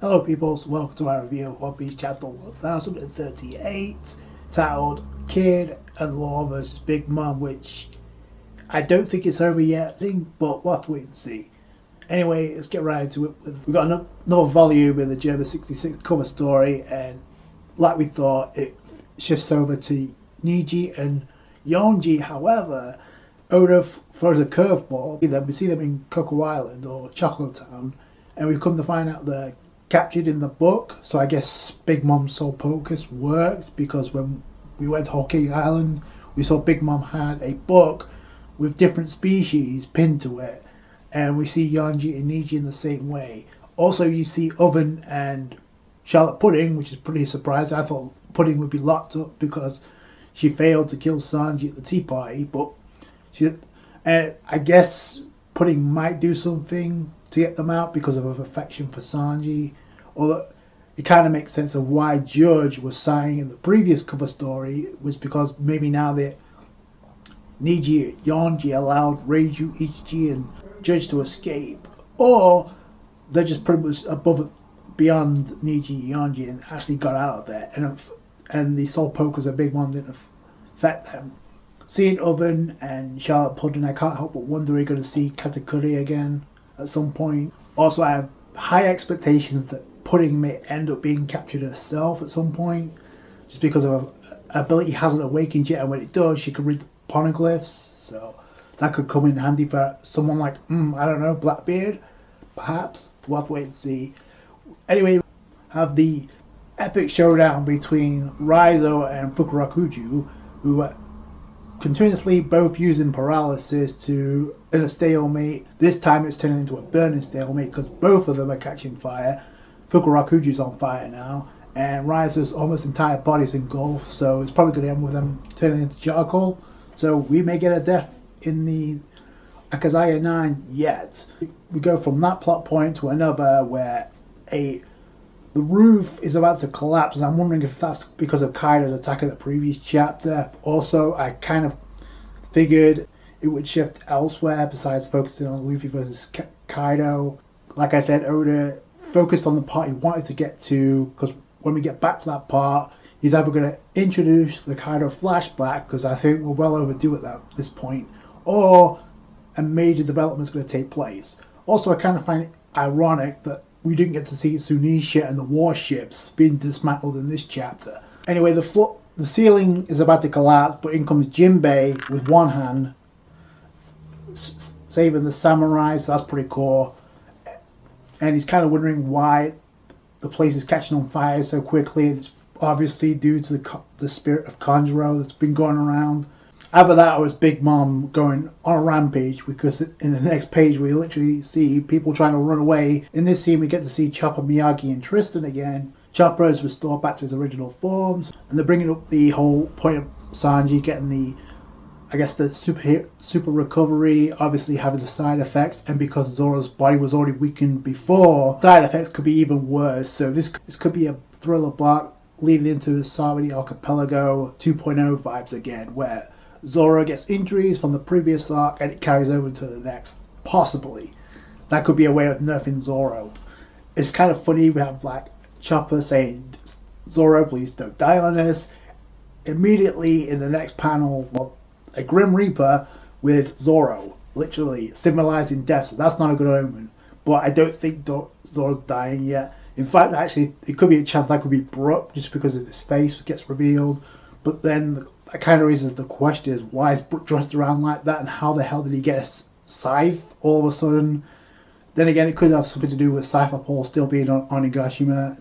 Hello peoples, welcome to my review of One Piece chapter 1038, titled Kid and Law vs Big Mom, which I don't think it's over yet, but we'll have to wait and see. Anyway, let's get right into it. We've got another volume in the German 66 cover story, and like we thought, it shifts over to Niji and Yonji. However, Oda throws a curveball. We see them in Cocoa Island or Chocolate Town, and we've come to find out they're captured in the book. So I guess Big Mom's Soul Focus worked, because when we went to Whole Cake Island, we saw Big Mom had a book with different species pinned to it, and we see Yonji and Niji in the same way. Also, you see Oven and Charlotte Pudding, which is pretty surprising. I thought Pudding would be locked up because she failed to kill Sanji at the tea party, but I guess Pudding might do something to get them out because of her affection for Sanji. Although it kind of makes sense of why Judge was sighing in the previous cover story, was because maybe now that Yonji allowed Reiju, Ichiji, and Judge to escape, or they're just pretty much beyond Yonji and actually got out of there, and the Soul Pokers of Big Mom didn't affect them. Seeing Oven and Charlotte Pudding, I can't help but wonder we're going to see Katakuri again at some point. Also, I have high expectations that Pudding may end up being captured herself at some point, just because of her ability hasn't awakened yet, and when it does, she can read the poneglyphs, so that could come in handy for someone like, I don't know, Blackbeard, perhaps. We'll have to wait and see. Anyway, have the epic showdown between Raizo and Fukurakuju, who are continuously both using paralysis in a stalemate. This time it's turning into a burning stalemate because both of them are catching fire. Fukurakuju's on fire now, and Raizo's almost entire body's engulfed, so it's probably going to end with them turning into charcoal. So we may get a death in the Akazaya 9 yet. We go from that plot point to another where the roof is about to collapse, and I'm wondering if that's because of Kaido's attack in the previous chapter. Also, I kind of figured it would shift elsewhere besides focusing on Luffy versus Kaido. Like I said, Oda focused on the part he wanted to get to, because when we get back to that part, he's either going to introduce the Kaido flashback, because I think we're well overdue at this point, or a major development is going to take place. Also, I kind of find it ironic that we didn't get to see Tsunisha and the warships being dismantled in this chapter. Anyway, the ceiling is about to collapse, but in comes Jinbei with one hand, saving the samurai, so that's pretty cool. And he's kind of wondering why the place is catching on fire so quickly. It's obviously due to the spirit of Kanjuro that's been going around. After that, it was Big Mom going on a rampage, because in the next page we literally see people trying to run away. In this scene we get to see Chopper, Miyagi, and Tristan again. Chopper is restored back to his original forms, and they're bringing up the whole point of Sanji getting the super recovery, obviously having the side effects, and because Zoro's body was already weakened before, side effects could be even worse. So this could be a thriller block leading into the Sabaody Archipelago 2.0 vibes again, where Zoro gets injuries from the previous arc and it carries over to the next. Possibly. That could be a way of nerfing Zoro. It's kind of funny, we have like Chopper saying, Zoro, please don't die on us. Immediately in the next panel, a Grim Reaper with Zoro, literally symbolizing death, so that's not a good omen. But I don't think Zoro's dying yet. In fact, actually, it could be a chance that could be Brook, just because of his face gets revealed. But then that kind of raises the question is, why is Brook dressed around like that, and how the hell did he get a scythe all of a sudden? Then again, it could have something to do with Cypher Paul still being on Onigashima.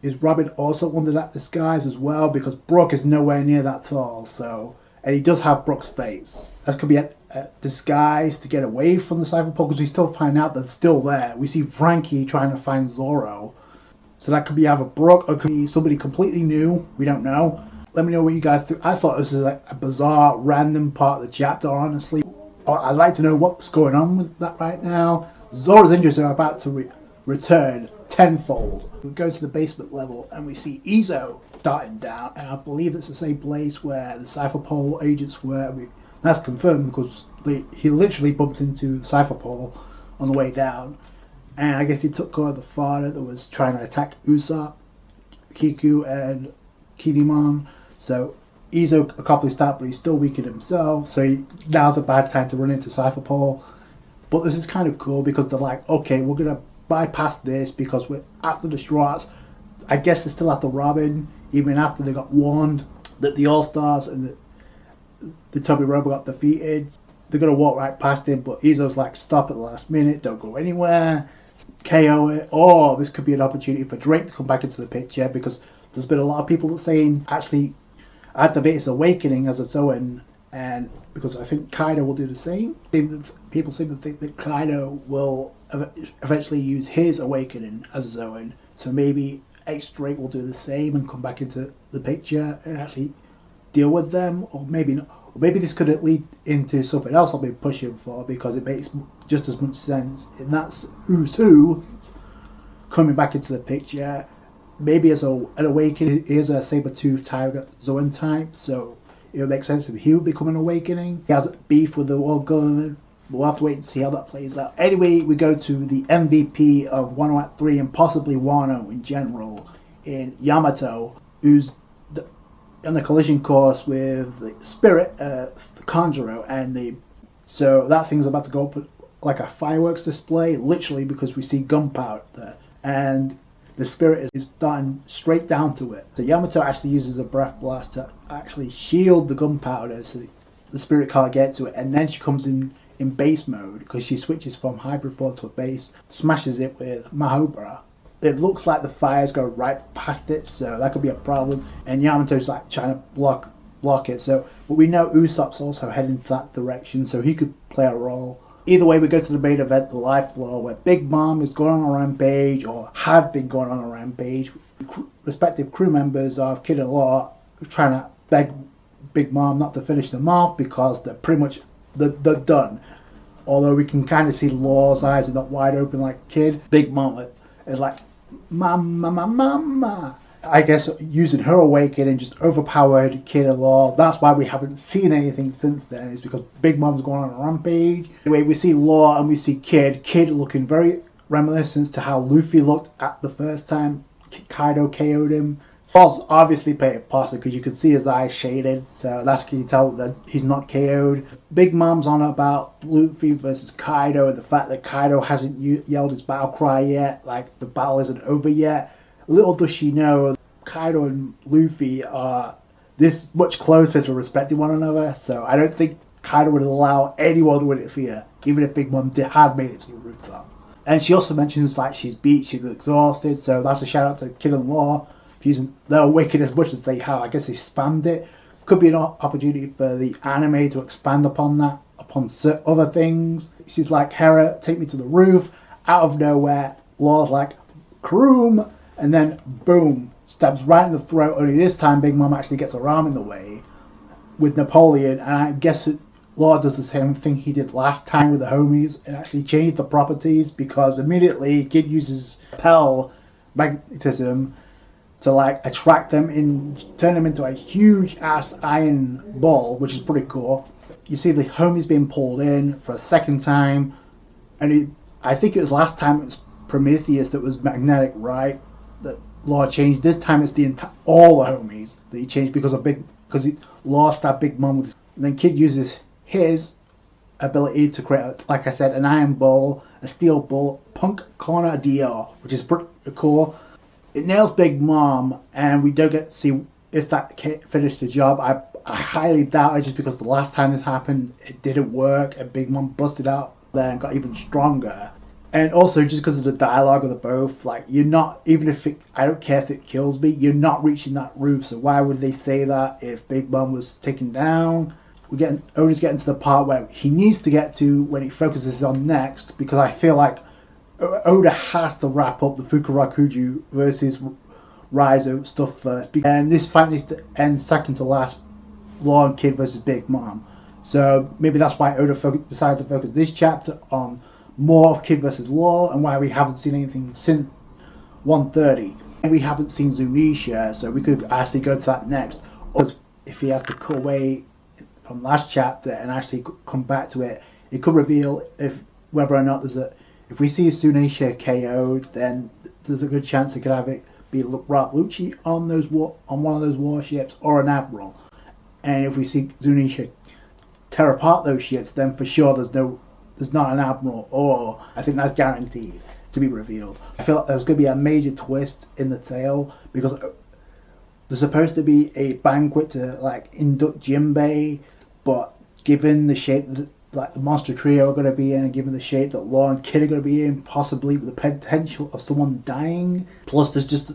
Is Robin also under that disguise as well? Because Brook is nowhere near that tall, and he does have Brook's face. That could be a disguise to get away from the Cypher Paul, because we still find out that it's still there. We see Frankie trying to find Zoro. So that could be either Brook or it could be somebody completely new. We don't know. Let me know what you guys think. I thought this was a bizarre, random part of the chapter, honestly. I'd like to know what's going on with that right now. Zoro's injuries are about to return tenfold. We go to the basement level and we see Izo darting down, and I believe it's the same place where the Cypher Pole agents were. That's confirmed because he literally bumped into the Cypher Pole on the way down. and I guess he took care of the father that was trying to attack Usopp, Kiku, and Kinemon. So Izo accomplished that, but he's still weakened himself. So now's a bad time to run into Cypher Paul. But this is kind of cool because they're like, okay, we're gonna bypass this because we're after the Straw Hats. I guess they're still after Robin, even after they got warned that the All Stars and the Toby Robo got defeated. They're gonna walk right past him, but Izo's like, stop at the last minute, don't go anywhere, KO it. Or this could be an opportunity for Drake to come back into the picture, because there's been a lot of people that saying actually activate his awakening as a Zoan, and because I think Kaido will do the same. People seem to think that Kaido will eventually use his awakening as a Zoan, so maybe X-Drake will do the same and come back into the picture and actually deal with them, or maybe not. Or maybe this could lead into something else I'll be pushing for, because it makes just as much sense, and that's Who's Who coming back into the picture. Maybe as an awakening, he is a saber-toothed tiger Zoan type, so it would make sense if he would become an awakening. He has beef with the world government. We'll have to wait and see how that plays out. Anyway, we go to the MVP of Wano Act 3 and possibly Wano in general, in Yamato, who's on the collision course with the Spirit, the Conjurer, and so that thing's about to go up like a fireworks display, literally, because we see gunpowder there, and the Spirit is starting straight down to it. So Yamato actually uses a breath blast to actually shield the gunpowder so the Spirit can't get to it, and then she comes in base mode because she switches from hybrid form to a base, smashes it with Mahobra. It looks like the fires go right past it, so that could be a problem, and Yamato's like trying to block it. So, but we know Usopp's also heading to that direction, so he could play a role. Either way, we go to the main event, the live floor, where Big Mom is going on a rampage, or had been going on a rampage. Respective crew members of Kid and Law trying to beg Big Mom not to finish them off because they're pretty much they're done. Although we can kind of see Law's eyes are not wide open like Kid. Big Mom is like, Mama, Mama. I guess using her awakening just overpowered Kid and Law. That's why we haven't seen anything since then, is because Big Mom's going on a rampage. Anyway, we see Law and we see Kid. Kid looking very reminiscent to how Luffy looked at the first time Kaido KO'd him. Law's obviously playing possum because you can see his eyes shaded, so that's can you tell that he's not KO'd. Big Mom's on about Luffy versus Kaido and the fact that Kaido hasn't yelled his battle cry yet, like the battle isn't over yet. Little does she know, Kaido and Luffy are this much closer to respecting one another, so I don't think Kaido would allow anyone to interfere, even if Big Mom had made it to the rooftop. And she also mentions like she's beat, she's exhausted, so that's a shout out to Kid and Law for using their awakening as much as they have. I guess they spammed it. Could be an opportunity for the anime to expand upon that, upon other things. She's like, Hera, take me to the roof. Out of nowhere, Law's like, Kroom, and then boom, stabs right in the throat. Only this time Big Mom actually gets her arm in the way with Napoleon, and I guess Law does the same thing he did last time with the homies and actually changed the properties, because immediately Kid uses Pell magnetism to like attract them turn them into a huge ass iron ball, which is pretty cool. You see the homies being pulled in for a second time, and I think it was last time it was Prometheus that was magnetic, right? That Law changed. This time it's all the homies that he changed because he lost that Big Mom with. And then Kid uses his ability to create, like I said, an iron ball, a steel ball, Punk Corner DR, which is pretty cool. It nails Big Mom, and we don't get to see if that finished the job. I highly doubt it, just because the last time this happened, it didn't work, and Big Mom busted out there and got even stronger. And also, just because of the dialogue of the both, like, you're not, even if I don't care if it kills me, you're not reaching that roof, so why would they say that if Big Mom was taken down? Oda's getting to the part where he needs to get to when he focuses on next, because I feel like Oda has to wrap up the Fukurakuju versus Raizo stuff first, and this fight needs to end second to last, Law and Kid versus Big Mom. So maybe that's why Oda decided to focus this chapter on more of Kid versus Law, and why we haven't seen anything since 130. And we haven't seen Zunisha, so we could actually go to that next. Or if he has to cut away from last chapter and actually come back to it, it could reveal whether or not there's If we see Tsunisha KO'd, then there's a good chance it could have it be Rob Lucci on one of those warships or an admiral. And if we see Tsunisha tear apart those ships, then for sure there's not an admiral, or I think that's guaranteed to be revealed. I feel like there's going to be a major twist in the tale, because there's supposed to be a banquet to like induct Jinbei, but given the shape that like the monster trio are going to be in, and given the shape that Law and Kid are going to be in, possibly with the potential of someone dying, plus there's just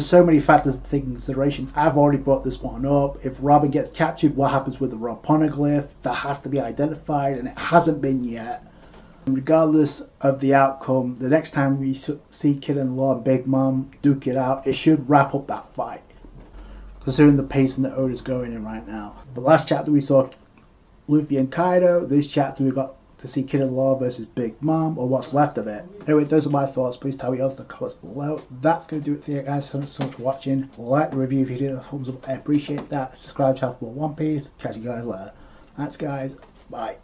so many factors to take into consideration. I've already brought this one up. If Robin gets captured, what happens with the Rob Poneglyph? That has to be identified, and it hasn't been yet. Regardless of the outcome, the next time we see Kid and Law and Big Mom duke it out, it should wrap up that fight, considering the pace and the Oda's going in right now. The last chapter we saw Luffy and Kaido. This chapter we got to see Kid and Law versus Big Mom, or what's left of it. Anyway, those are my thoughts. Please tell me else in the comments below. That's going to do it for you guys. Thanks so much for watching. Like the review if you did a thumbs up. I appreciate that. Subscribe to the channel for more One Piece. Catch you guys later. Thanks guys. Bye.